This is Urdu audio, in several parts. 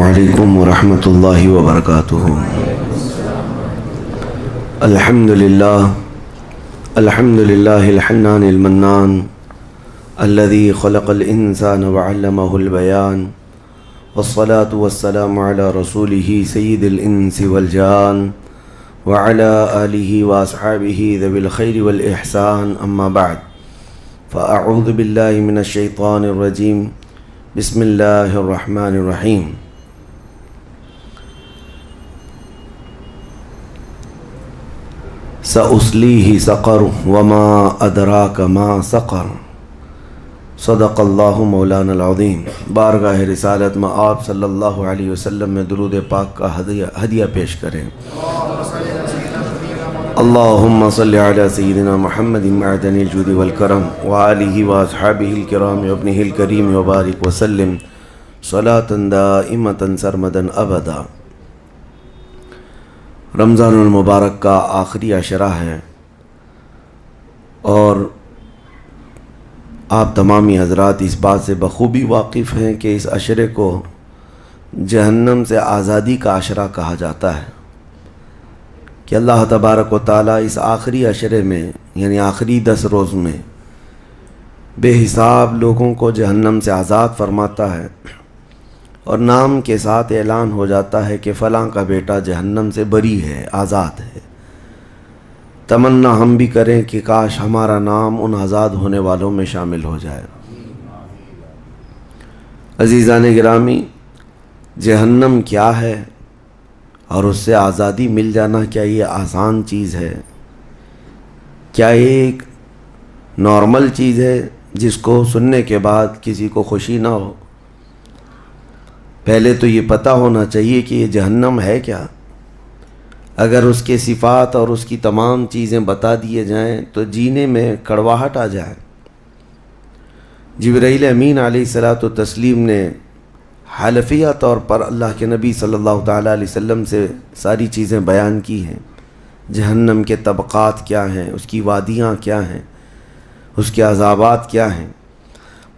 علیکم ورحمۃ اللہ وبرکاتہ۔ الحمد للہ الحنان المنان الذي خلق الانسان وعلمه البیان، والصلاة والسلام على رسوله سید الانس والجان وعلى آلہ واصحابہ ذوی الخیر والاحسان، اما بعد فاعوذ باللہ من الشیطان الرجیم، بسم اللہ الرحمن الرحیم۔ سأصلیہ سقر وما ادراک ما سقر، صدق اللہ مولانا العظیم۔ بارگاہ رسالت میں آپ صلی اللہ علیہ وسلم میں درود پاک کا ہدیہ پیش کریں۔ اللہم صلی علی سیدنا محمد معدن الجود والکرم وآلہ واصحابہ الکرام وابنہ الکریم وبارک وسلم صلاۃ دائمۃ سرمدا ابدا۔ رمضان المبارک کا آخری عشرہ ہے، اور آپ تمامی حضرات اس بات سے بخوبی واقف ہیں کہ اس عشرے کو جہنم سے آزادی کا عشرہ کہا جاتا ہے، کہ اللہ تبارک و تعالیٰ اس آخری عشرے میں یعنی آخری 10 روز میں بے حساب لوگوں کو جہنم سے آزاد فرماتا ہے، اور نام کے ساتھ اعلان ہو جاتا ہے کہ فلاں کا بیٹا جہنم سے بری ہے، آزاد ہے۔ تمنا ہم بھی کریں کہ کاش ہمارا نام ان آزاد ہونے والوں میں شامل ہو جائے۔ عزیزان گرامی، جہنم کیا ہے اور اس سے آزادی مل جانا کیا یہ آسان چیز ہے؟ کیا ایک نارمل چیز ہے جس کو سننے کے بعد کسی کو خوشی نہ ہو؟ پہلے تو یہ پتہ ہونا چاہیے کہ یہ جہنم ہے کیا۔ اگر اس کے صفات اور اس کی تمام چیزیں بتا دیے جائیں تو جینے میں کڑواہٹ آ جائے۔ جبرائیل امین علیہ الصلاۃ والتسلیم نے حلفیہ طور پر اللہ کے نبی صلی اللہ تعالیٰ علیہ وسلم سے ساری چیزیں بیان کی ہیں۔ جہنم کے طبقات کیا ہیں، اس کی وادیاں کیا ہیں، اس کے عذابات کیا ہیں۔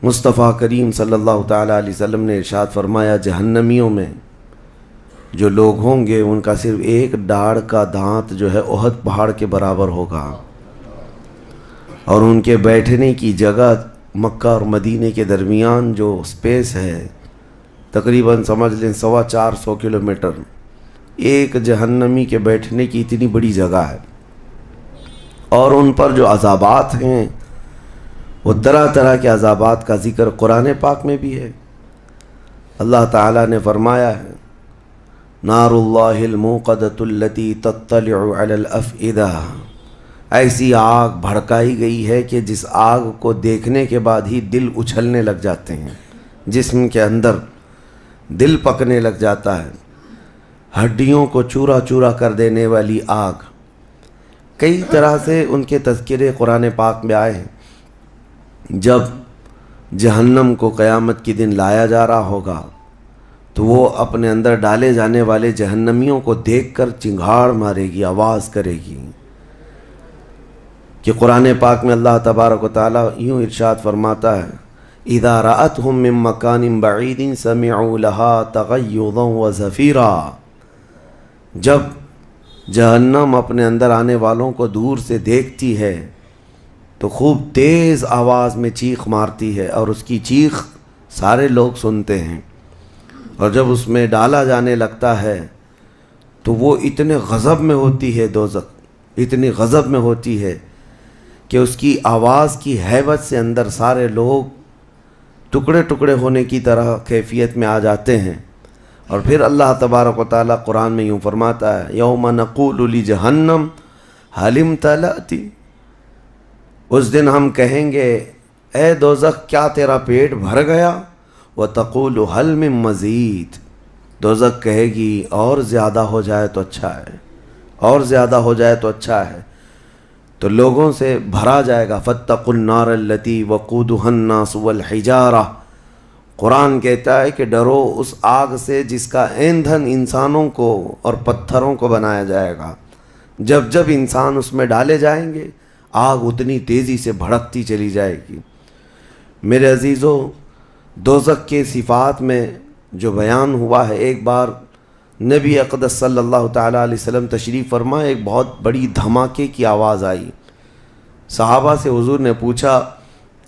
مصطفیٰ کریم صلی اللہ تعالیٰ علیہ وسلم نے ارشاد فرمایا، جہنمیوں میں جو لوگ ہوں گے ان کا صرف ایک ڈاڑھ کا دانت جو ہے احد پہاڑ کے برابر ہوگا، اور ان کے بیٹھنے کی جگہ مکہ اور مدینے کے درمیان جو سپیس ہے تقریباً سمجھ لیں 450 کلومیٹر، ایک جہنمی کے بیٹھنے کی اتنی بڑی جگہ ہے۔ اور ان پر جو عذابات ہیں وہ طرح طرح کے عذابات کا ذکر قرآن پاک میں بھی ہے۔ اللہ تعالیٰ نے فرمایا ہے، نار اللہ الموقدۃ التی تطلع علی الافئدہ، ایسی آگ بھڑکائی گئی ہے کہ جس آگ کو دیکھنے کے بعد ہی دل اچھلنے لگ جاتے ہیں، جسم کے اندر دل پکنے لگ جاتا ہے، ہڈیوں کو چورا چورا کر دینے والی آگ۔ کئی طرح سے ان کے تذکرے قرآن پاک میں آئے ہیں۔ جب جہنم کو قیامت کے دن لایا جا رہا ہوگا تو وہ اپنے اندر ڈالے جانے والے جہنمیوں کو دیکھ کر چنگھاڑ مارے گی، آواز کرے گی، کہ قرآن پاک میں اللہ تبارک و تعالیٰ یوں ارشاد فرماتا ہے، اذا رأتهم من مکان بعید سمعوا لها تغیظا وزفیرا، جب جہنم اپنے اندر آنے والوں کو دور سے دیکھتی ہے تو خوب تیز آواز میں چیخ مارتی ہے، اور اس کی چیخ سارے لوگ سنتے ہیں۔ اور جب اس میں ڈالا جانے لگتا ہے تو وہ اتنے غضب میں ہوتی ہے، دوزخ اتنی غضب میں ہوتی ہے کہ اس کی آواز کی ہیبت سے اندر سارے لوگ ٹکڑے ٹکڑے ہونے کی طرح کیفیت میں آ جاتے ہیں۔ اور پھر اللہ تبارک و تعالیٰ قرآن میں یوں فرماتا ہے، یوم نقول لجہنم هل امتلأت، اس دن ہم کہیں گے اے دوزخ کیا تیرا پیٹ بھر گیا؟ وَتَقُولُ هَلْ مِن مَزِيد، دوزخ کہے گی اور زیادہ ہو جائے تو اچھا ہے، اور زیادہ ہو جائے تو اچھا ہے۔ تو لوگوں سے بھرا جائے گا، فَاتَّقُوا النَّارَ الَّتِي وَقُودُهَا النَّاسُ وَالْحِجَارَةُ، قرآن کہتا ہے کہ ڈرو اس آگ سے جس کا ایندھن انسانوں کو اور پتھروں کو بنایا جائے گا۔ جب جب انسان اس میں ڈالے جائیں گے آگ اتنی تیزی سے بھڑکتی چلی جائے گی۔ میرے عزیزو، دوزخ کے صفات میں جو بیان ہوا ہے، ایک بار نبی اقدس صلی اللہ تعالیٰ علیہ وسلم تشریف فرما، ایک بہت بڑی دھماکے کی آواز آئی۔ صحابہ سے حضور نے پوچھا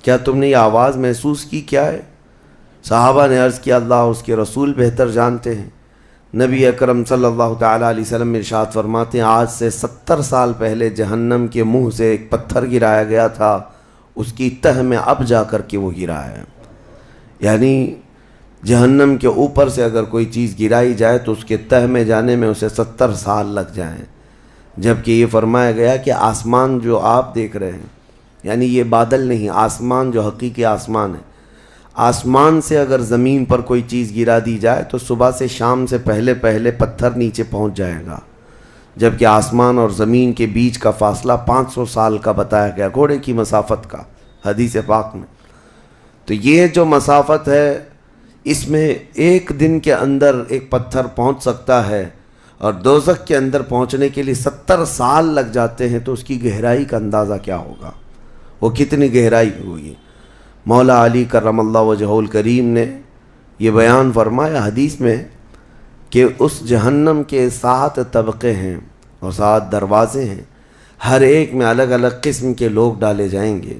کیا تم نے یہ آواز محسوس کی، کیا ہے؟ صحابہ نے عرض کیا اللہ اس کے رسول بہتر جانتے ہیں۔ نبی اکرم صلی اللہ تعالیٰ علیہ وسلم ارشاد فرماتے ہیں آج سے 70 سال پہلے جہنم کے منہ سے ایک پتھر گرایا گیا تھا، اس کی تہ میں اب جا کر کے وہ گرا ہے۔ یعنی جہنم کے اوپر سے اگر کوئی چیز گرائی جائے تو اس کے تہ میں جانے میں اسے 70 سال لگ جائیں، جبکہ یہ فرمایا گیا کہ آسمان جو آپ دیکھ رہے ہیں، یعنی یہ بادل نہیں، آسمان جو حقیقی آسمان ہے، آسمان سے اگر زمین پر کوئی چیز گرا دی جائے تو صبح سے شام سے پہلے پہلے پتھر نیچے پہنچ جائے گا، جبکہ آسمان اور زمین کے بیچ کا فاصلہ 500 سال کا بتایا گیا، گھوڑے کی مسافت کا، حدیث پاک میں۔ تو یہ جو مسافت ہے اس میں ایک دن کے اندر ایک پتھر پہنچ سکتا ہے، اور دوزخ کے اندر پہنچنے کے لیے 70 سال لگ جاتے ہیں، تو اس کی گہرائی کا اندازہ کیا ہوگا، وہ کتنی گہرائی ہوگی۔ مولا علی کرم اللہ وجہہ الکریم نے یہ بیان فرمایا حدیث میں کہ اس جہنم کے 7 طبقے ہیں اور 7 دروازے ہیں، ہر ایک میں الگ الگ قسم کے لوگ ڈالے جائیں گے۔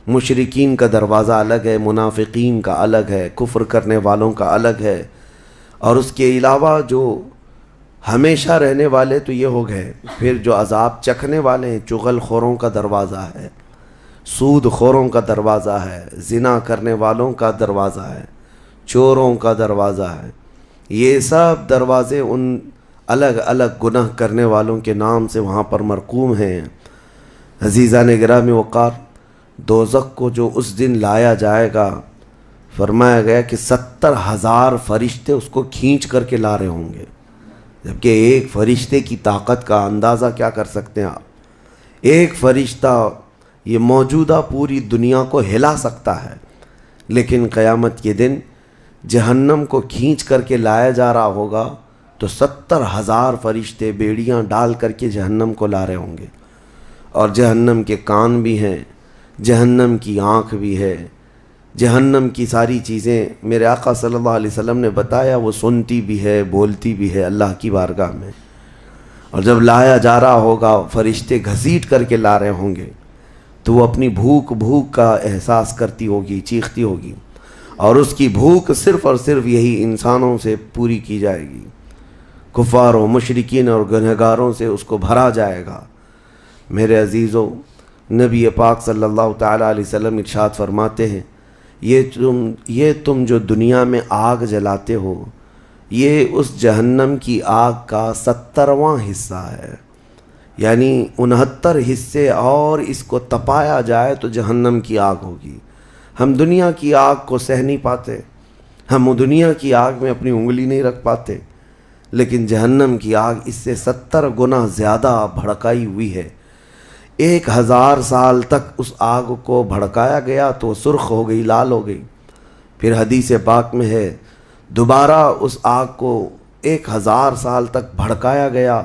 مشرکین کا دروازہ الگ ہے، منافقین کا الگ ہے، کفر کرنے والوں کا الگ ہے، اور اس کے علاوہ جو ہمیشہ رہنے والے تو یہ ہو گئے، پھر جو عذاب چکھنے والے ہیں، چغل خوروں کا دروازہ ہے، سود خوروں کا دروازہ ہے، زنا کرنے والوں کا دروازہ ہے، چوروں کا دروازہ ہے۔ یہ سب دروازے ان الگ الگ گناہ کرنے والوں کے نام سے وہاں پر مرقوم ہیں۔ عزیزان گرامی وقار، دوزخ کو جو اس دن لایا جائے گا، فرمایا گیا کہ 70,000 فرشتے اس کو کھینچ کر کے لا رہے ہوں گے، جبکہ ایک فرشتے کی طاقت کا اندازہ کیا کر سکتے ہیں آپ؟ ایک فرشتہ یہ موجودہ پوری دنیا کو ہلا سکتا ہے، لیکن قیامت کے دن جہنم کو کھینچ کر کے لایا جا رہا ہوگا تو 70,000 فرشتے بیڑیاں ڈال کر کے جہنم کو لا رہے ہوں گے، اور جہنم کے کان بھی ہیں، جہنم کی آنکھ بھی ہے، جہنم کی ساری چیزیں میرے آقا صلی اللہ علیہ وسلم نے بتایا وہ سنتی بھی ہے، بولتی بھی ہے اللہ کی بارگاہ میں۔ اور جب لایا جا رہا ہوگا فرشتے گھسیٹ کر کے لا رہے ہوں گے تو وہ اپنی بھوک کا احساس کرتی ہوگی، چیختی ہوگی، اور اس کی بھوک صرف اور صرف یہی انسانوں سے پوری کی جائے گی، کفاروں، مشرکین اور گنہگاروں سے اس کو بھرا جائے گا۔ میرے عزیزو، نبی پاک صلی اللہ تعالیٰ علیہ وسلم ارشاد فرماتے ہیں یہ تم جو دنیا میں آگ جلاتے ہو، یہ اس جہنم کی آگ کا 70واں حصہ ہے، یعنی 69 حصے اور اس کو تپایا جائے تو جہنم کی آگ ہوگی۔ ہم دنیا کی آگ کو سہ نہیں پاتے، ہم دنیا کی آگ میں اپنی انگلی نہیں رکھ پاتے، لیکن جہنم کی آگ اس سے 70 گنا زیادہ بھڑکائی ہوئی ہے۔ 1000 سال تک اس آگ کو بھڑکایا گیا تو سرخ ہو گئی، لال ہو گئی، پھر حدیث پاک میں ہے دوبارہ اس آگ کو 1000 سال تک بھڑکایا گیا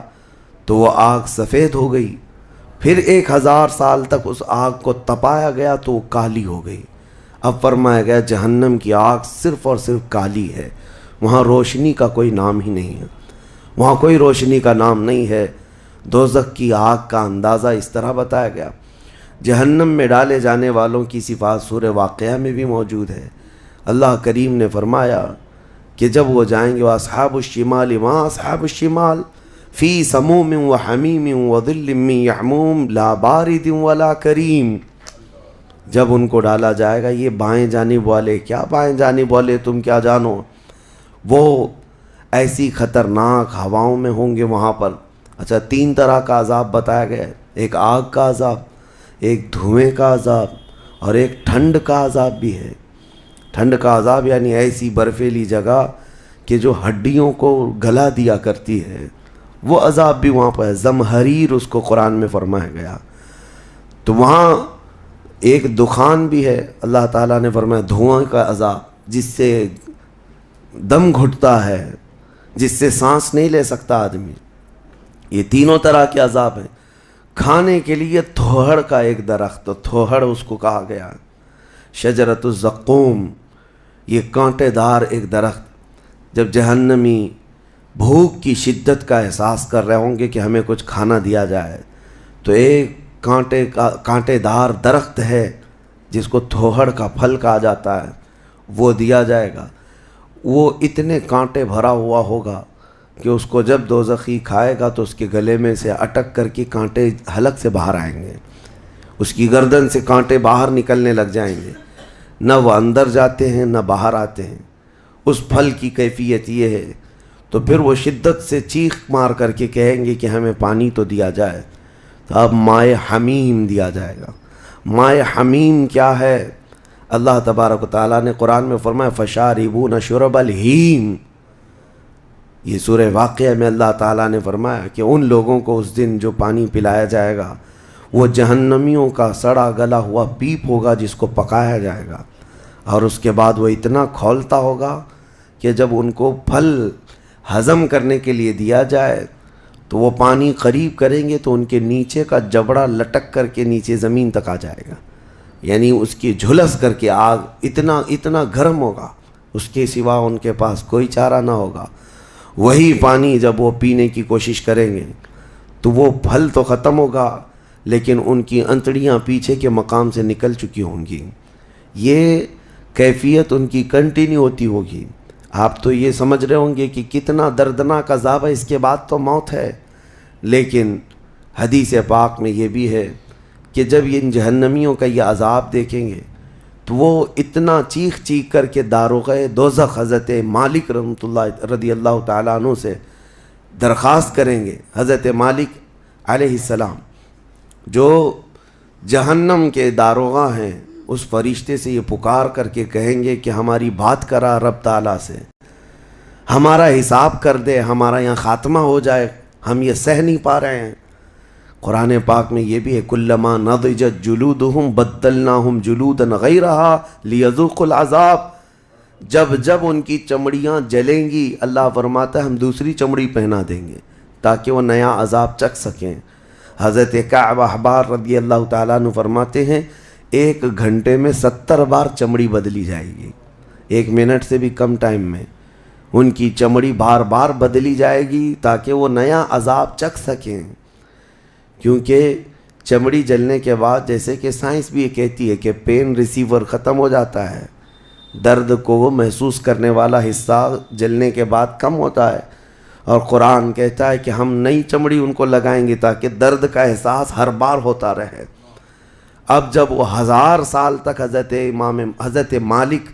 تو وہ آگ سفید ہو گئی، پھر 1000 سال تک اس آگ کو تپایا گیا تو وہ کالی ہو گئی۔ اب فرمایا گیا جہنم کی آگ صرف اور صرف کالی ہے، وہاں روشنی کا کوئی نام ہی نہیں ہے، وہاں کوئی روشنی کا نام نہیں ہے۔ دوزخ کی آگ کا اندازہ اس طرح بتایا گیا۔ جہنم میں ڈالے جانے والوں کی صفات سورہ واقعہ میں بھی موجود ہے۔ اللہ کریم نے فرمایا کہ جب وہ جائیں گے وَأَصْحَابُ الشِّمَالِ مَا أَصْحَابُ الشِّمَالِ فِي سَمُومٍ وَحَمِيمٍ وَظِلٍّ مِّن يَحْمُومٍ لَا بَارِدٍ وَلَا كَرِيمٍ، جب ان کو ڈالا جائے گا، یہ بائیں جانب والے، کیا بائیں جانب والے تم کیا جانو، وہ ایسی خطرناک ہواؤں میں ہوں گے وہاں پر۔ اچھا، 3 طرح کا عذاب بتایا گیا ہے، ایک آگ کا عذاب، ایک دھوئیں کا عذاب، اور ایک ٹھنڈ کا عذاب بھی ہے۔ ٹھنڈ کا عذاب یعنی ایسی برفیلی جگہ کہ جو ہڈیوں کو گلا دیا کرتی ہے، وہ عذاب بھی وہاں پر ہے، زمہریر اس کو قرآن میں فرمایا گیا۔ تو وہاں ایک دخان بھی ہے، اللہ تعالیٰ نے فرمایا دھواں کا عذاب، جس سے دم گھٹتا ہے، جس سے سانس نہیں لے سکتا آدمی۔ یہ تینوں طرح کے عذاب ہیں۔ کھانے کے لیے تھوہڑ کا ایک درخت، تھوہڑ اس کو کہا گیا ہے، شجرۃ الزقوم، یہ کانٹے دار ایک درخت، جب جہنمی بھوک کی شدت کا احساس کر رہے ہوں گے کہ ہمیں کچھ کھانا دیا جائے، تو ایک کانٹے دار درخت ہے جس کو تھوہڑ کا پھل کہا جاتا ہے، وہ دیا جائے گا۔ وہ اتنے کانٹے بھرا ہوا ہوگا کہ اس کو جب دوزخی کھائے گا تو اس کے گلے میں سے اٹک کر کے کانٹے حلق سے باہر آئیں گے، اس کی گردن سے کانٹے باہر نکلنے لگ جائیں گے، نہ وہ اندر جاتے ہیں نہ باہر آتے ہیں۔ اس پھل کی کیفیت یہ ہے، تو پھر وہ شدت سے چیخ مار کر کے کہیں گے کہ ہمیں پانی تو دیا جائے، تو اب مائے حمیم دیا جائے گا۔ مائے حمیم کیا ہے؟ اللہ تبارک و تعالیٰ نے قرآن میں فرمایا فشاربون شرب الہیم۔ یہ سورہ واقعہ میں اللہ تعالیٰ نے فرمایا کہ ان لوگوں کو اس دن جو پانی پلایا جائے گا وہ جہنمیوں کا سڑا گلا ہوا پیپ ہوگا جس کو پکایا جائے گا، اور اس کے بعد وہ اتنا کھولتا ہوگا کہ جب ان کو پھل ہضم کرنے کے لیے دیا جائے تو وہ پانی قریب کریں گے تو ان کے نیچے کا جبڑا لٹک کر کے نیچے زمین تک آ جائے گا، یعنی اس کی جھلس کر کے آگ اتنا گرم ہوگا، اس کے سوا ان کے پاس کوئی چارہ نہ ہوگا۔ وہی پانی جب وہ پینے کی کوشش کریں گے تو وہ پھل تو ختم ہوگا لیکن ان کی انتڑیاں پیچھے کے مقام سے نکل چکی ہوں گی، یہ کیفیت ان کی کنٹینیو ہوتی ہوگی۔ آپ تو یہ سمجھ رہے ہوں گے کہ کتنا دردناک عذاب ہے، اس کے بعد تو موت ہے، لیکن حدیث پاک میں یہ بھی ہے کہ جب ان جہنمیوں کا یہ عذاب دیکھیں گے تو وہ اتنا چیخ کر کے داروغہ دوزخ حضرت مالک رحمۃ اللہ رضی اللہ تعالیٰ عنہ سے درخواست کریں گے۔ حضرت مالک علیہ السلام جو جہنم کے داروغہ ہیں، اس فرشتے سے یہ پکار کر کے کہیں گے کہ ہماری بات کرا رب تعالیٰ سے، ہمارا حساب کر دے، ہمارا یہاں خاتمہ ہو جائے، ہم یہ سہ نہیں پا رہے ہیں۔ قرآن پاک میں یہ بھی ہے کلما نضجت جلودہم بدلناہم جلودا غیرہا لیذوقوا العذاب، جب ان کی چمڑیاں جلیں گی اللہ فرماتا ہے ہم دوسری چمڑی پہنا دیں گے تاکہ وہ نیا عذاب چکھ سکیں۔ حضرت کعب احبار رضی اللہ تعالیٰ عنہ فرماتے ہیں 1 گھنٹے میں 70 بار چمڑی بدلی جائے گی، 1 منٹ سے بھی کم ٹائم میں ان کی چمڑی بار بار بدلی جائے گی تاکہ وہ نیا عذاب چکھ سکیں۔ کیونکہ چمڑی جلنے کے بعد جیسے کہ سائنس بھی یہ کہتی ہے کہ پین ریسیور ختم ہو جاتا ہے، درد کو وہ محسوس کرنے والا حصہ جلنے کے بعد کم ہوتا ہے، اور قرآن کہتا ہے کہ ہم نئی چمڑی ان کو لگائیں گے تاکہ درد کا احساس ہر بار ہوتا رہے۔ اب جب وہ 1000 سال تک حضرت مالک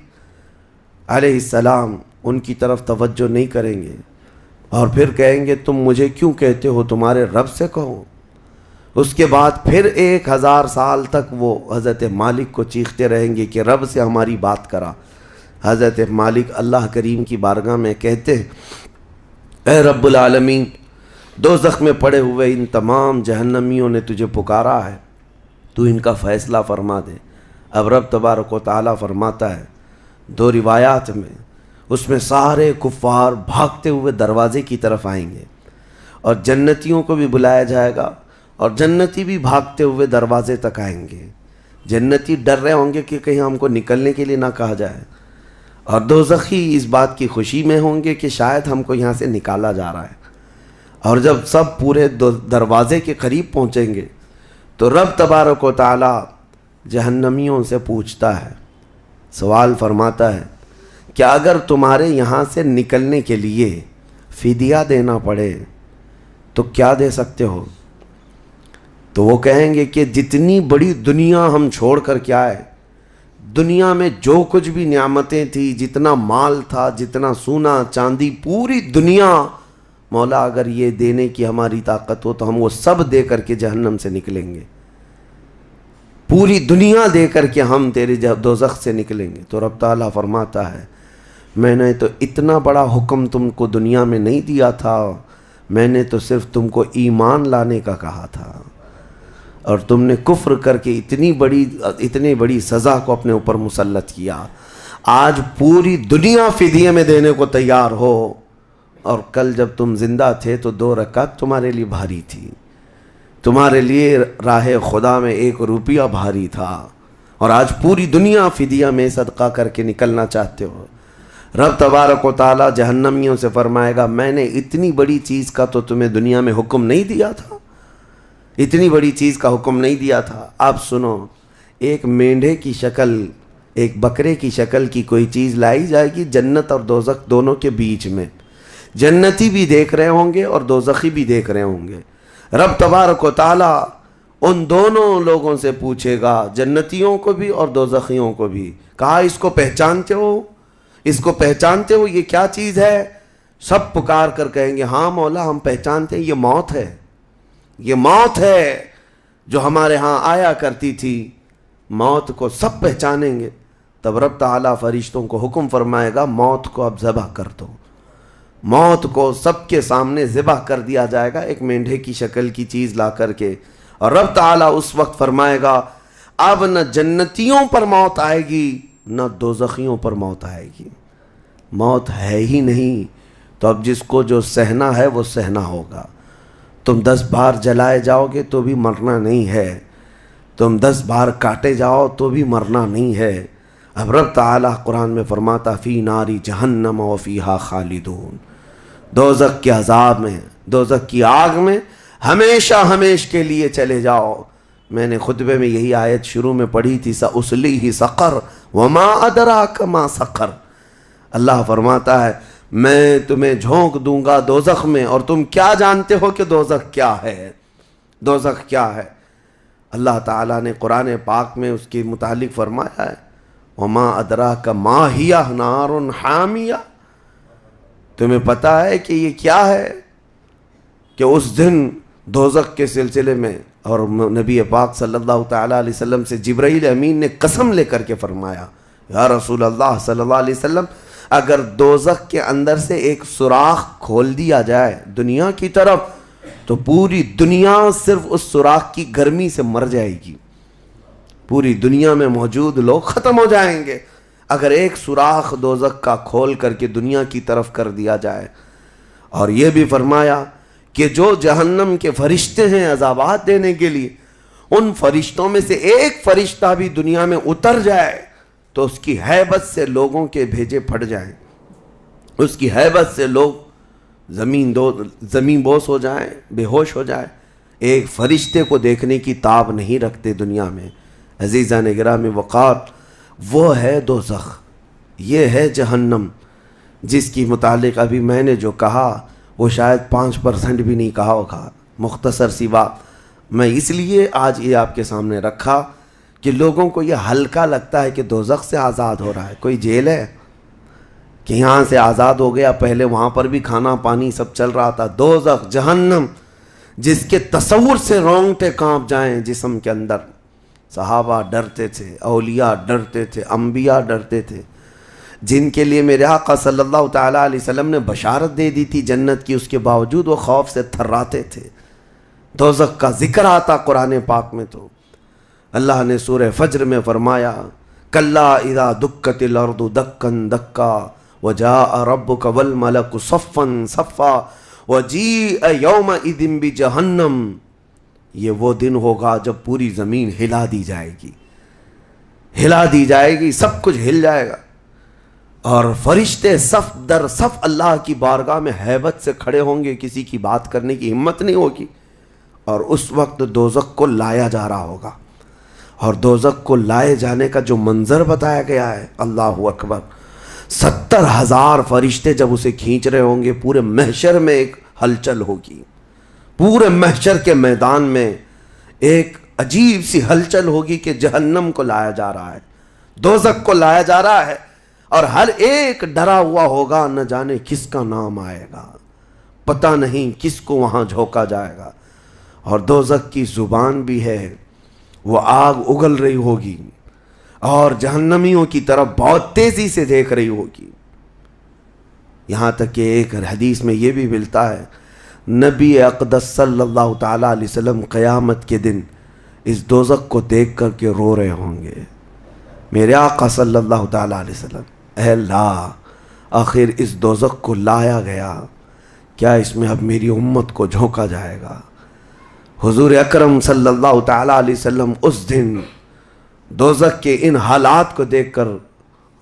علیہ السلام ان کی طرف توجہ نہیں کریں گے اور پھر کہیں گے تم مجھے کیوں کہتے ہو، تمہارے رب سے کہو، اس کے بعد پھر 1000 سال تک وہ حضرت مالک کو چیختے رہیں گے کہ رب سے ہماری بات کرا۔ حضرت مالک اللہ کریم کی بارگاہ میں کہتے اے رب العالمین، دوزخ میں پڑے ہوئے ان تمام جہنمیوں نے تجھے پکارا ہے، تو ان کا فیصلہ فرما دے۔ اب رب تبارک و تعالیٰ فرماتا ہے 2 روایات میں، اس میں سارے کفار بھاگتے ہوئے دروازے کی طرف آئیں گے اور جنتیوں کو بھی بلایا جائے گا اور جنتی بھی بھاگتے ہوئے دروازے تک آئیں گے۔ جنتی ڈر رہے ہوں گے کہ کہیں ہم کو نکلنے کے لیے نہ کہا جائے، اور دوزخی اس بات کی خوشی میں ہوں گے کہ شاید ہم کو یہاں سے نکالا جا رہا ہے۔ اور جب سب پورے دروازے کے قریب پہنچیں گے تو رب تبارک و تعالی جہنمیوں سے پوچھتا ہے، سوال فرماتا ہے کہ اگر تمہارے یہاں سے نکلنے کے لیے فدیہ دینا پڑے تو کیا دے سکتے ہو؟ تو وہ کہیں گے کہ جتنی بڑی دنیا ہم چھوڑ کر کے آئے، دنیا میں جو کچھ بھی نعمتیں تھی، جتنا مال تھا، جتنا سونا چاندی، پوری دنیا، مولا اگر یہ دینے کی ہماری طاقت ہو تو ہم وہ سب دے کر کے جہنم سے نکلیں گے، پوری دنیا دے کر کے ہم تیرے دوزخ سے نکلیں گے۔ تو رب تعالیٰ فرماتا ہے میں نے تو اتنا بڑا حکم تم کو دنیا میں نہیں دیا تھا، میں نے تو صرف تم کو ایمان لانے کا کہا تھا، اور تم نے کفر کر کے اتنی بڑی سزا کو اپنے اوپر مسلط کیا۔ آج پوری دنیا فدیے میں دینے کو تیار ہو، اور کل جب تم زندہ تھے تو 2 رکعت تمہارے لیے بھاری تھی، تمہارے لیے راہ خدا میں 1 روپیہ بھاری تھا، اور آج پوری دنیا فدیہ میں صدقہ کر کے نکلنا چاہتے ہو۔ رب تبارک و تعالیٰ جہنمیوں سے فرمائے گا میں نے اتنی بڑی چیز کا تو تمہیں دنیا میں حکم نہیں دیا تھا، اتنی بڑی چیز کا حکم نہیں دیا تھا۔ اب سنو، ایک مینڈھے کی شکل، ایک بکرے کی شکل کی کوئی چیز لائی جائے گی جنت اور دوزخ دونوں کے بیچ میں، جنتی بھی دیکھ رہے ہوں گے اور دوزخی بھی دیکھ رہے ہوں گے۔ رب تبارک و تعالیٰ ان دونوں لوگوں سے پوچھے گا، جنتیوں کو بھی اور دوزخیوں کو بھی، کہا اس کو پہچانتے ہو؟ اس کو پہچانتے ہو؟ یہ کیا چیز ہے؟ سب پکار کر کہیں گے ہاں مولا ہم پہچانتے ہیں، یہ موت ہے، یہ موت ہے جو ہمارے ہاں آیا کرتی تھی۔ موت کو سب پہچانیں گے۔ تب رب تعالیٰ فرشتوں کو حکم فرمائے گا موت کو اب ذبح کر دو۔ موت کو سب کے سامنے ذبح کر دیا جائے گا، ایک مینڈھے کی شکل کی چیز لا کر کے، اور رب تعالیٰ اس وقت فرمائے گا اب نہ جنتیوں پر موت آئے گی نہ دوزخیوں پر موت آئے گی، موت ہے ہی نہیں۔ تو اب جس کو جو سہنا ہے وہ سہنا ہوگا۔ تم 10 بار جلائے جاؤ گے تو بھی مرنا نہیں ہے، تم 10 بار کاٹے جاؤ تو بھی مرنا نہیں ہے۔ اب رب تعالیٰ قرآن میں فرماتا فی ناری جہنم و فیہا خالدون، دوزخ کے عذاب میں، دوزخ کی آگ میں ہمیشہ ہمیش کے لیے چلے جاؤ۔ میں نے خطبے میں یہی آیت شروع میں پڑھی تھی سأصلیہ سقر وما ادراک ما سقر۔ اللہ فرماتا ہے میں تمہیں جھونک دوں گا دوزخ میں اور تم کیا جانتے ہو کہ دوزخ کیا ہے، دوزخ کیا ہے۔ اللہ تعالیٰ نے قرآن پاک میں اس کے متعلق فرمایا ہے وما ادراک ما ہی نار حامیہ، تمہیں پتہ ہے کہ یہ کیا ہے؟ کہ اس دن دوزخ کے سلسلے میں، اور نبی پاک صلی اللہ تعالیٰ علیہ وسلم سے جبرائیل امین نے قسم لے کر کے فرمایا یا رسول اللہ صلی اللہ علیہ وسلم اگر دوزخ کے اندر سے ایک سوراخ کھول دیا جائے دنیا کی طرف تو پوری دنیا صرف اس سوراخ کی گرمی سے مر جائے گی، پوری دنیا میں موجود لوگ ختم ہو جائیں گے اگر ایک سوراخ دوزخ کا کھول کر کے دنیا کی طرف کر دیا جائے۔ اور یہ بھی فرمایا کہ جو جہنم کے فرشتے ہیں عذابات دینے کے لیے، ان فرشتوں میں سے ایک فرشتہ بھی دنیا میں اتر جائے تو اس کی ہیبت سے لوگوں کے بھیجے پھٹ جائیں، اس کی ہیبت سے لوگ زمین بوس ہو جائیں، بے ہوش ہو جائیں، ایک فرشتے کو دیکھنے کی تاب نہیں رکھتے دنیا میں۔ عزیزان گرامی وقار، وہ ہے دوزخ، یہ ہے جہنم، جس کی متعلق ابھی میں نے جو کہا وہ شاید 5% بھی نہیں کہا ہوگا، مختصر سی بات میں اس لیے آج یہ آپ کے سامنے رکھا کہ لوگوں کو یہ ہلکا لگتا ہے کہ دوزخ سے آزاد ہو رہا ہے، کوئی جیل ہے کہ یہاں سے آزاد ہو گیا، پہلے وہاں پر بھی کھانا پانی سب چل رہا تھا۔ دوزخ، جہنم، جس کے تصور سے رونگٹے کانپ جائیں جسم کے اندر۔ صحابہ ڈرتے تھے، اولیاء ڈرتے تھے، انبیاء ڈرتے تھے، جن کے لیے میرے آقا صلی اللہ تعالیٰ علیہ وسلم نے بشارت دے دی تھی جنت کی، اس کے باوجود وہ خوف سے تھراتے تھے۔ دوزخ کا ذکر آتا قرآن پاک میں تو اللہ نے سورہ فجر میں فرمایا کلا اذا دکت الارض دکا دکا وجاء ربک والملک صفا صفا وجیء یومئذ بجہنم، یہ وہ دن ہوگا جب پوری زمین ہلا دی جائے گی، ہلا دی جائے گی، سب کچھ ہل جائے گا، اور فرشتے صف در صف اللہ کی بارگاہ میں ہیبت سے کھڑے ہوں گے، کسی کی بات کرنے کی ہمت نہیں ہوگی، اور اس وقت دوزخ کو لایا جا رہا ہوگا۔ اور دوزخ کو لائے جانے کا جو منظر بتایا گیا ہے، اللہ اکبر، 70,000 فرشتے جب اسے کھینچ رہے ہوں گے، پورے محشر میں ایک ہلچل ہوگی، پورے محشر کے میدان میں ایک عجیب سی ہلچل ہوگی کہ جہنم کو لایا جا رہا ہے، دوزخ کو لایا جا رہا ہے، اور ہر ایک ڈرا ہوا ہوگا، نہ جانے کس کا نام آئے گا، پتہ نہیں کس کو وہاں جھونکا جائے گا۔ اور دوزخ کی زبان بھی ہے، وہ آگ اگل رہی ہوگی اور جہنمیوں کی طرف بہت تیزی سے دیکھ رہی ہوگی، یہاں تک کہ ایک حدیث میں یہ بھی ملتا ہے نبی اقدس صلی اللہ تعالیٰ علیہ وسلم قیامت کے دن اس دوزخ کو دیکھ کر کے رو رہے ہوں گے، میرے آقا صلی اللہ تعالیٰ علیہ وسلم، اے اللہ آخر اس دوزخ کو لایا گیا، کیا اس میں اب میری امت کو جھونکا جائے گا؟ حضور اکرم صلی اللہ تعالیٰ علیہ وسلم اس دن دوزخ کے ان حالات کو دیکھ کر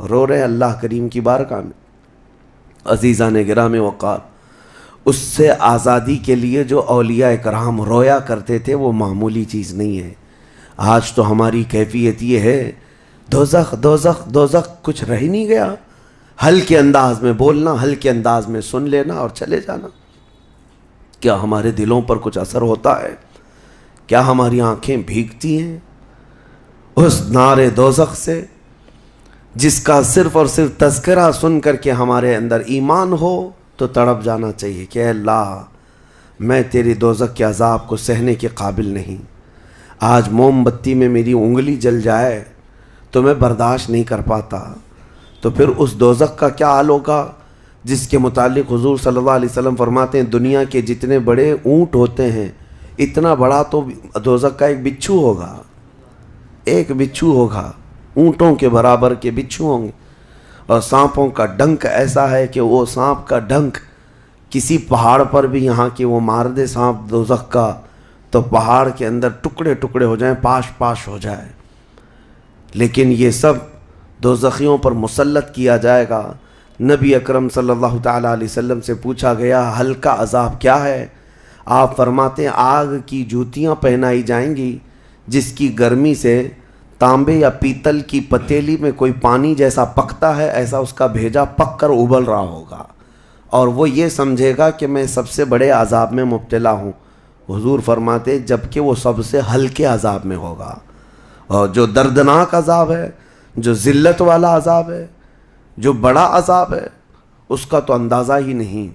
رو رہے اللہ کریم کی بارگاہ میں۔ عزیزان گرامی وقار، اس سے آزادی کے لیے جو اولیاء کرام رویا کرتے تھے وہ معمولی چیز نہیں ہے۔ آج تو ہماری کیفیت یہ ہے دوزخ دوزخ دوزخ، کچھ رہ ہی نہیں گیا، ہلکے انداز میں بولنا، ہلکے انداز میں سن لینا اور چلے جانا۔ کیا ہمارے دلوں پر کچھ اثر ہوتا ہے؟ کیا ہماری آنکھیں بھیگتی ہیں اس نار دوزخ سے جس کا صرف اور صرف تذکرہ سن کر کے ہمارے اندر ایمان ہو تو تڑپ جانا چاہیے کہ اے اللہ میں تیری دوزخ کے عذاب کو سہنے کے قابل نہیں۔ آج موم بتی میں میری انگلی جل جائے تو میں برداشت نہیں کر پاتا، تو پھر اس دوزخ کا کیا حال ہوگا جس کے متعلق حضور صلی اللہ علیہ وسلم فرماتے ہیں دنیا کے جتنے بڑے اونٹ ہوتے ہیں اتنا بڑا تو دوزخ کا ایک بچھو ہوگا، ایک بچھو ہوگا، اونٹوں کے برابر کے بچھو ہوں گے۔ اور سانپوں کا ڈنک ایسا ہے کہ وہ سانپ کا ڈنک کسی پہاڑ پر بھی یہاں کہ وہ مار دے سانپ دوزخ کا تو پہاڑ کے اندر ٹکڑے ٹکڑے ہو جائیں، پاش پاش ہو جائے۔ لیکن یہ سب دوزخیوں پر مسلط کیا جائے گا۔ نبی اکرم صلی اللہ تعالیٰ علیہ وسلم سے پوچھا گیا ہلکا عذاب کیا ہے؟ آپ فرماتے ہیں آگ کی جوتیاں پہنائی جائیں گی جس کی گرمی سے تانبے یا پیتل کی پتیلی میں کوئی پانی جیسا پکتا ہے ایسا اس کا بھیجا پک کر ابل رہا ہوگا، اور وہ یہ سمجھے گا کہ میں سب سے بڑے عذاب میں مبتلا ہوں۔ حضور فرماتے جبکہ وہ سب سے ہلکے عذاب میں ہوگا، اور جو دردناک عذاب ہے، جو ذلت والا عذاب ہے، جو بڑا عذاب ہے، اس کا تو اندازہ ہی نہیں۔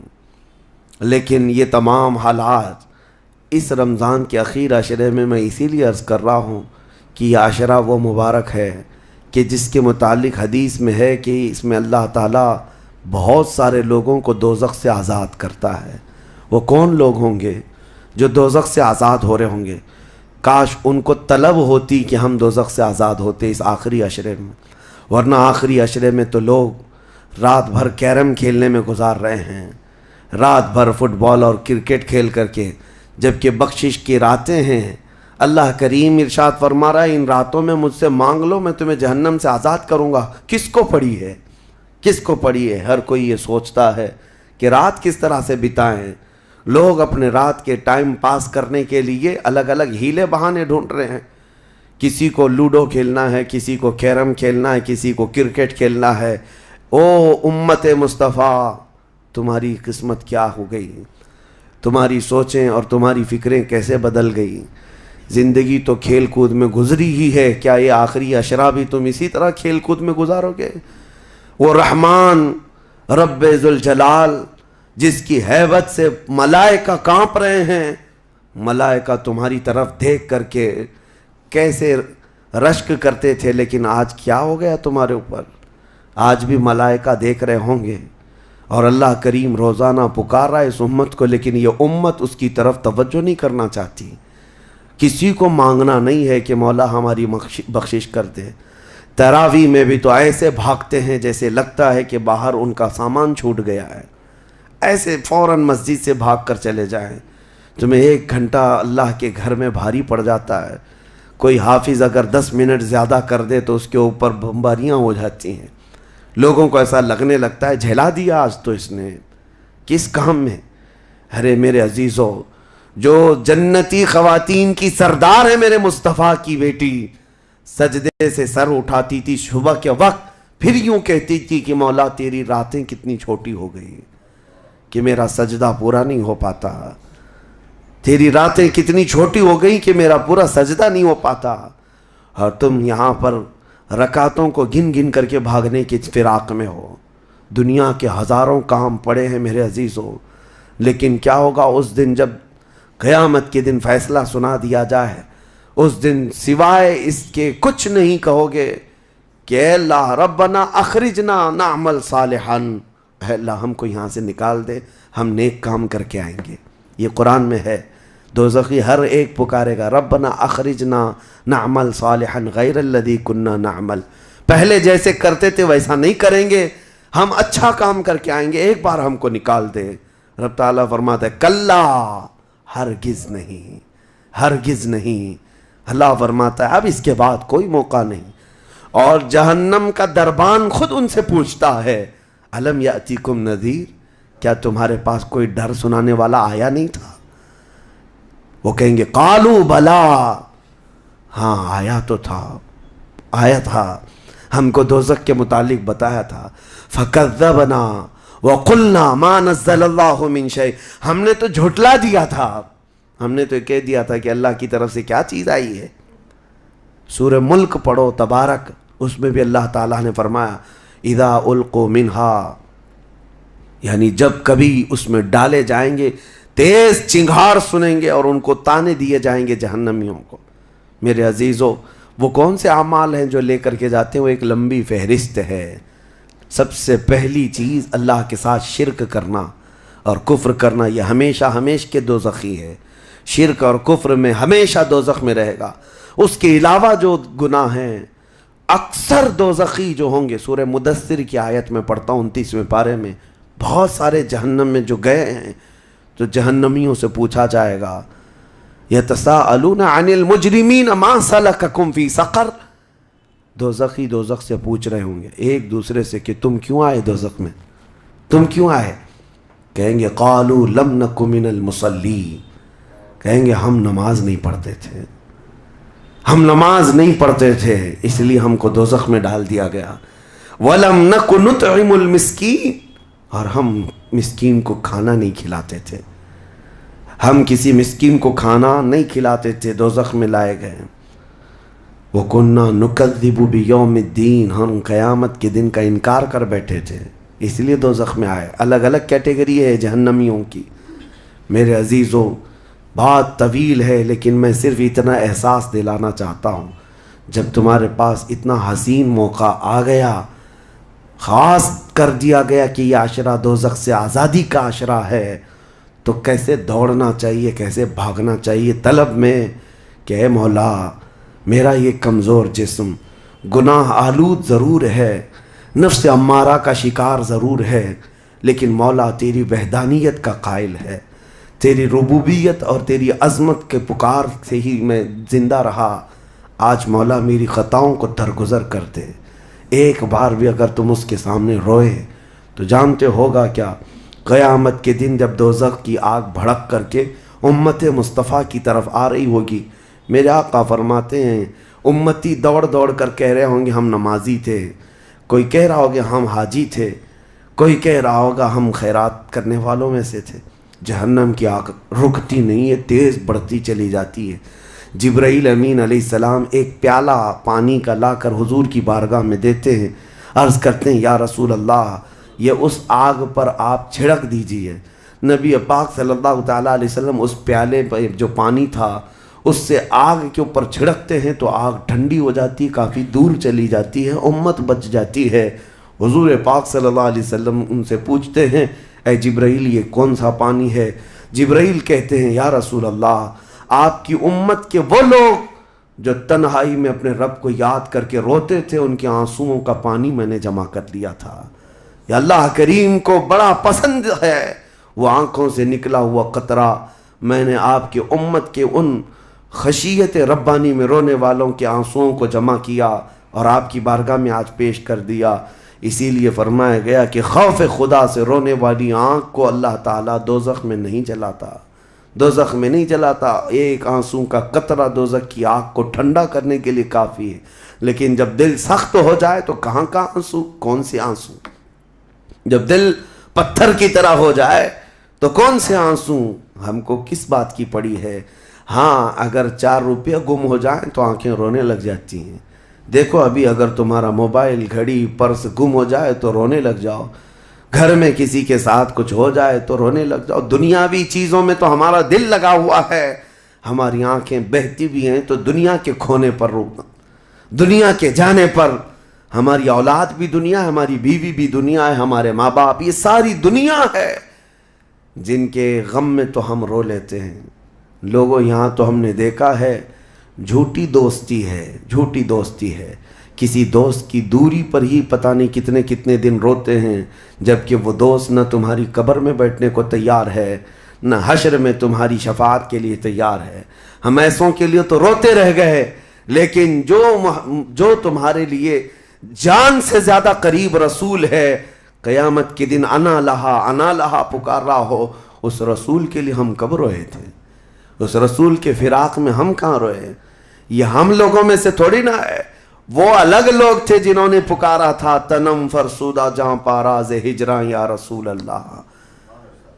لیکن یہ تمام حالات اس رمضان کے اخیر عشرے میں اسی لیے عرض کر رہا ہوں کہ یہ عشرہ وہ مبارک ہے کہ جس کے متعلق حدیث میں ہے کہ اس میں اللہ تعالیٰ بہت سارے لوگوں کو دوزخ سے آزاد کرتا ہے۔ وہ کون لوگ ہوں گے جو دوزخ سے آزاد ہو رہے ہوں گے؟ کاش ان کو طلب ہوتی کہ ہم دوزخ سے آزاد ہوتے اس آخری عشرے میں، ورنہ آخری عشرے میں تو لوگ رات بھر کیرم کھیلنے میں گزار رہے ہیں، رات بھر فٹ بال اور کرکٹ کھیل کر کے، جبکہ بخشش کی راتیں ہیں۔ اللہ کریم ارشاد فرما رہا ہے ان راتوں میں مجھ سے مانگ لو میں تمہیں جہنم سے آزاد کروں گا۔ کس کو پڑی ہے؟ کس کو پڑی ہے؟ ہر کوئی یہ سوچتا ہے کہ رات کس طرح سے بتائیں۔ لوگ اپنے رات کے ٹائم پاس کرنے کے لیے الگ الگ ہیلے بہانے ڈھونڈ رہے ہیں۔ کسی کو لوڈو کھیلنا ہے، کسی کو کیرم کھیلنا ہے، کسی کو کرکٹ کھیلنا ہے۔ او امت مصطفیٰ تمہاری قسمت کیا ہو گئی؟ تمہاری سوچیں اور تمہاری فکریں کیسے بدل گئی؟ زندگی تو کھیل کود میں گزری ہی ہے، کیا یہ آخری عشرہ بھی تم اسی طرح کھیل کود میں گزارو گے؟ وہ رحمان رب ذوالجلال جس کی ہیبت سے ملائکہ کانپ رہے ہیں، ملائکہ تمہاری طرف دیکھ کر کے کیسے رشک کرتے تھے، لیکن آج کیا ہو گیا تمہارے اوپر؟ آج بھی ملائکہ دیکھ رہے ہوں گے، اور اللہ کریم روزانہ پکار رہا ہے اس امت کو، لیکن یہ امت اس کی طرف توجہ نہیں کرنا چاہتی۔ کسی کو مانگنا نہیں ہے کہ مولا ہماری بخشش کر دے۔ تراویح میں بھی تو ایسے بھاگتے ہیں جیسے لگتا ہے کہ باہر ان کا سامان چھوٹ گیا ہے، ایسے فوراً مسجد سے بھاگ کر چلے جائیں۔ تمہیں 1 گھنٹہ اللہ کے گھر میں بھاری پڑ جاتا ہے، کوئی حافظ اگر 10 منٹ زیادہ کر دے تو اس کے اوپر بمباریاں ہو جاتی ہیں، لوگوں کو ایسا لگنے لگتا ہے جھلا دیا آج تو اس نے، کس کام میں؟ ارے میرے عزیزو، جو جنتی خواتین کی سردار ہے میرے مصطفیٰ کی بیٹی، سجدے سے سر اٹھاتی تھی صبح کے وقت، پھر یوں کہتی تھی کہ مولا تیری راتیں کتنی چھوٹی ہو گئی کہ میرا سجدہ پورا نہیں ہو پاتا، تیری راتیں کتنی چھوٹی ہو گئی کہ میرا پورا سجدہ نہیں ہو پاتا۔ اور تم یہاں پر رکعتوں کو گن گن کر کے بھاگنے کے فراق میں ہو۔ دنیا کے ہزاروں کام پڑے ہیں میرے عزیزوں، لیکن کیا ہوگا اس دن جب قیامت کے دن فیصلہ سنا دیا جائے؟ اس دن سوائے اس کے کچھ نہیں کہو گے کہ اے اللہ ربنا اخرجنا نعمل صالحا، اے اللہ ہم کو یہاں سے نکال دے، ہم نیک کام کر کے آئیں گے۔ یہ قرآن میں ہے۔ دوزخی ہر ایک پکارے گا ربنا اخرجنا نعمل صالحا غیر الذی کننا نعمل، پہلے جیسے کرتے تھے ویسا نہیں کریں گے، ہم اچھا کام کر کے آئیں گے، ایک بار ہم کو نکال دے۔ رب تعالیٰ فرماتا ہے کلا، ہرگز نہیں، ہرگز نہیں۔ اللہ فرماتا ہے اب اس کے بعد کوئی موقع نہیں، اور جہنم کا دربان خود ان سے پوچھتا ہے الم یاتیکم نذیر، کیا تمہارے پاس کوئی ڈر سنانے والا آیا نہیں تھا؟ وہ کہیں گے قالوا بلا، ہاں آیا تو تھا، آیا تھا، ہم کو دوزخ کے متعلق بتایا تھا۔ فکذبنا وقلنا ما نزل اللہ من شیء، ہم نے تو جھٹلا دیا تھا، ہم نے تو کہہ دیا تھا کہ اللہ کی طرف سے کیا چیز آئی ہے۔ سورہ ملک پڑھو تبارک، اس میں بھی اللہ تعالیٰ نے فرمایا اذا القوا منہا، یعنی جب کبھی اس میں ڈالے جائیں گے تیز چنگھار سنیں گے اور ان کو تانے دیے جائیں گے جہنمیوں کو۔ میرے عزیزو، وہ کون سے اعمال ہیں جو لے کر کے جاتے ہیں؟ وہ ایک لمبی فہرست ہے۔ سب سے پہلی چیز اللہ کے ساتھ شرک کرنا اور کفر کرنا، یہ ہمیشہ ہمیشہ کے دوزخی ہے۔ شرک اور کفر میں ہمیشہ دوزخ میں رہے گا۔ اس کے علاوہ جو گناہ ہیں اکثر دوزخی جو ہوں گے، سورہ مدثر کی آیت میں پڑھتا ہوں 29ویں پارے میں، بہت سارے جہنم میں جو گئے ہیں تو جہنمیوں سے پوچھا جائے گا یتساءلون عن المجرمین ما سلککم فی سقر، دوزخی دوزخ سے پوچھ رہے ہوں گے ایک دوسرے سے کہ تم کیوں آئے دوزخ میں، تم کیوں آئے؟ کہیں گے قالوا لم نک من المصلین، کہیں گے ہم نماز نہیں پڑھتے تھے، ہم نماز نہیں پڑھتے تھے اس لیے ہم کو دوزخ میں ڈال دیا گیا۔ وَلَمْ نَكُ نُطْعِمُ الْمِسْكِينَ، اور ہم مسکین کو کھانا نہیں کھلاتے تھے، ہم کسی مسکین کو کھانا نہیں کھلاتے تھے، دوزخ میں لائے گئے۔ وَكُنَّا نُكَذِّبُ بِيَوْمِ الدِّينِ، ہم قیامت کے دن کا انکار کر بیٹھے تھے اس لیے دوزخ میں آئے۔ الگ الگ کیٹیگری ہے جہنمیوں کی۔ میرے عزیزوں، بات طویل ہے لیکن میں صرف اتنا احساس دلانا چاہتا ہوں، جب تمہارے پاس اتنا حسین موقع آ گیا، خاص کر دیا گیا کہ یہ عشرہ دوزخ سے آزادی کا عشرہ ہے، تو کیسے دوڑنا چاہیے، کیسے بھاگنا چاہیے طلب میں کہ اے مولا، میرا یہ کمزور جسم گناہ آلود ضرور ہے، نفس امارہ کا شکار ضرور ہے، لیکن مولا تیری وحدانیت کا قائل ہے، تیری ربوبیت اور تیری عظمت کے پکار سے ہی میں زندہ رہا۔ آج مولا میری خطاؤں کو درگزر کر دے۔ ایک بار بھی اگر تم اس کے سامنے روئے تو جانتے ہوگا کیا، قیامت کے دن جب دوزخ کی آگ بھڑک کر کے امت مصطفیٰ کی طرف آ رہی ہوگی، میرے آقا فرماتے ہیں امتی دوڑ دوڑ کر کہہ رہے ہوں گے ہم نمازی تھے، کوئی کہہ رہا ہوگا ہم حاجی تھے، کوئی کہہ رہا ہوگا ہم خیرات کرنے والوں میں سے تھے۔ جہنم کی آگ رکتی نہیں ہے، تیز بڑھتی چلی جاتی ہے۔ جبرائیل امین علیہ السلام ایک پیالہ پانی کا لا کر حضور کی بارگاہ میں دیتے ہیں، عرض کرتے ہیں یا رسول اللہ، یہ اس آگ پر آپ چھڑک دیجئے۔ نبی پاک صلی اللہ تعالیٰ علیہ وسلم اس پیالے پر جو پانی تھا اس سے آگ کے اوپر چھڑکتے ہیں تو آگ ٹھنڈی ہو جاتی، کافی دور چلی جاتی ہے، امت بچ جاتی ہے۔ حضور پاک صلی اللہ علیہ وسلم ان سے پوچھتے ہیں اے جبرائیل یہ کون سا پانی ہے؟ جبرائیل کہتے ہیں یا رسول اللہ، آپ کی امت کے وہ لوگ جو تنہائی میں اپنے رب کو یاد کر کے روتے تھے، ان کے آنسوؤں کا پانی میں نے جمع کر لیا تھا۔ یا اللہ کریم کو بڑا پسند ہے وہ آنکھوں سے نکلا ہوا قطرہ، میں نے آپ کی امت کے ان خشیت ربانی میں رونے والوں کے آنسوؤں کو جمع کیا اور آپ کی بارگاہ میں آج پیش کر دیا۔ اسی لیے فرمایا گیا کہ خوف خدا سے رونے والی آنکھ کو اللہ تعالیٰ دوزخ میں نہیں جلاتا، دوزخ میں نہیں جلاتا۔ ایک آنسو کا قطرہ دوزخ کی آگ کو ٹھنڈا کرنے کے لیے کافی ہے، لیکن جب دل سخت ہو جائے تو کہاں کا آنسو، کون سے آنسو؟ جب دل پتھر کی طرح ہو جائے تو کون سے آنسو؟ ہم کو کس بات کی پڑی ہے؟ ہاں اگر 4 روپیہ گم ہو جائیں تو آنکھیں رونے لگ جاتی ہیں۔ دیکھو ابھی اگر تمہارا موبائل، گھڑی، پرس گم ہو جائے تو رونے لگ جاؤ، گھر میں کسی کے ساتھ کچھ ہو جائے تو رونے لگ جاؤ۔ دنیاوی چیزوں میں تو ہمارا دل لگا ہوا ہے، ہماری آنکھیں بہتی بھی ہیں تو دنیا کے کھونے پر رونا، دنیا کے جانے پر۔ ہماری اولاد بھی دنیا ہے، ہماری بیوی بھی دنیا ہے، ہمارے ماں باپ، یہ ساری دنیا ہے جن کے غم میں تو ہم رو لیتے ہیں۔ لوگوں یہاں تو ہم نے دیکھا ہے جھوٹی دوستی ہے، جھوٹی دوستی ہے، کسی دوست کی دوری پر ہی پتہ نہیں کتنے کتنے دن روتے ہیں، جبکہ وہ دوست نہ تمہاری قبر میں بیٹھنے کو تیار ہے، نہ حشر میں تمہاری شفاعت کے لیے تیار ہے۔ ہم ایسوں کے لیے تو روتے رہ گئے، لیکن جو تمہارے لیے جان سے زیادہ قریب رسول ہے، قیامت کے دن انا لہا پکار رہا ہو، اس رسول کے لیے ہم کب روئے تھے؟ اس رسول کے فراق میں ہم کہاں روئے؟ یہ ہم لوگوں میں سے تھوڑی نہ ہے، وہ الگ لوگ تھے جنہوں نے پکارا تھا تنم فرسودہ جہاں پاراز ہجراں یا رسول اللہ،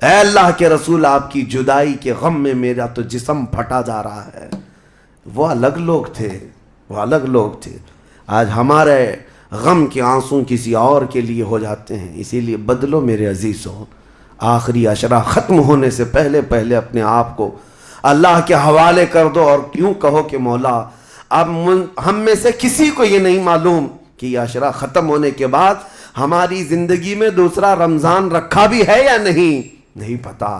اے اللہ کے رسول آپ کی جدائی کے غم میں میرا تو جسم پھٹا جا رہا ہے۔ وہ الگ لوگ تھے، وہ الگ لوگ تھے۔ آج ہمارے غم کے آنسوں کسی اور کے لیے ہو جاتے ہیں، اسی لیے بدلو میرے عزیزوں، آخری عشرہ ختم ہونے سے پہلے پہلے اپنے آپ کو اللہ کے حوالے کر دو، اور کیوں کہو کہ مولا اب ہم میں سے کسی کو یہ نہیں معلوم کہ یہ عشرہ ختم ہونے کے بعد ہماری زندگی میں دوسرا رمضان رکھا بھی ہے یا نہیں پتا۔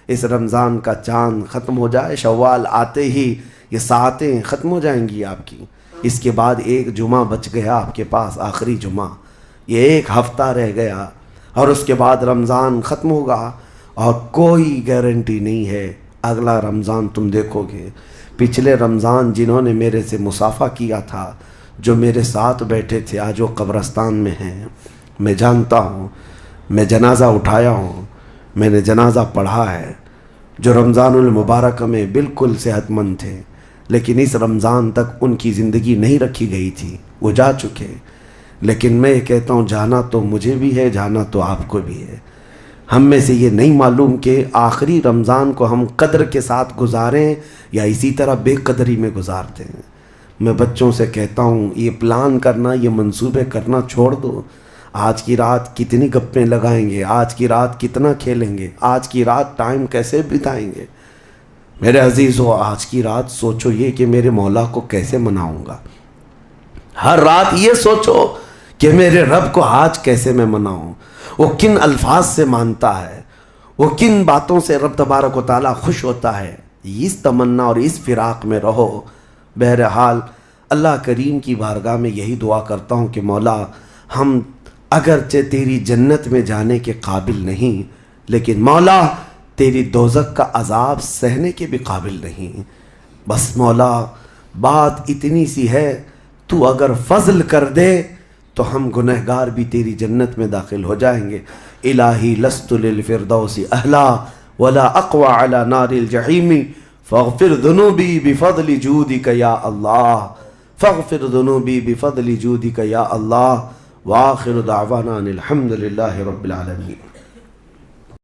اس رمضان کا چاند ختم ہو جائے، شوال آتے ہی یہ ساعتیں ختم ہو جائیں گی آپ کی، اس کے بعد ایک جمعہ بچ گیا آپ کے پاس، آخری جمعہ، یہ ایک ہفتہ رہ گیا، اور اس کے بعد رمضان ختم ہوگا، اور کوئی گارنٹی نہیں ہے اگلا رمضان تم دیکھو گے۔ پچھلے رمضان جنہوں نے میرے سے مصافحہ کیا تھا، جو میرے ساتھ بیٹھے تھے، آج وہ قبرستان میں ہیں، میں جانتا ہوں، میں جنازہ اٹھایا ہوں، میں نے جنازہ پڑھا ہے، جو رمضان المبارک میں بالکل صحت مند تھے، لیکن اس رمضان تک ان کی زندگی نہیں رکھی گئی تھی، وہ جا چکے۔ لیکن میں کہتا ہوں جانا تو مجھے بھی ہے، جانا تو آپ کو بھی ہے۔ ہم میں سے یہ نہیں معلوم کہ آخری رمضان کو ہم قدر کے ساتھ گزاریں یا اسی طرح بے قدری میں گزارتے ہیں۔ میں بچوں سے کہتا ہوں یہ پلان کرنا، یہ منصوبے کرنا چھوڑ دو۔ آج کی رات کتنی گپیں لگائیں گے، آج کی رات کتنا کھیلیں گے، آج کی رات ٹائم کیسے بتائیں گے۔ میرے عزیزو، آج کی رات سوچو یہ کہ میرے مولا کو کیسے مناؤں گا۔ ہر رات یہ سوچو کہ میرے رب کو آج کیسے میں مناؤں، وہ کن الفاظ سے مانتا ہے، وہ کن باتوں سے رب تبارک و تعالیٰ خوش ہوتا ہے۔ اس تمنا اور اس فراق میں رہو۔ بہرحال اللہ کریم کی بارگاہ میں یہی دعا کرتا ہوں کہ مولا ہم اگرچہ تیری جنت میں جانے کے قابل نہیں، لیکن مولا تیری دوزخ کا عذاب سہنے کے بھی قابل نہیں۔ بس مولا بات اتنی سی ہے، تو اگر فضل کر دے تو ہم گنہگار بھی تیری جنت میں داخل ہو جائیں گے۔ الہی لست للفردوس اہلا ولا اقوى على نار الجحیم فاغفر ذنوبی بفضل جودک یا اللہ، فاغفر ذنوبی بفضل جودک یا اللہ، وآخر دعوانا الحمد للہ رب العالمین۔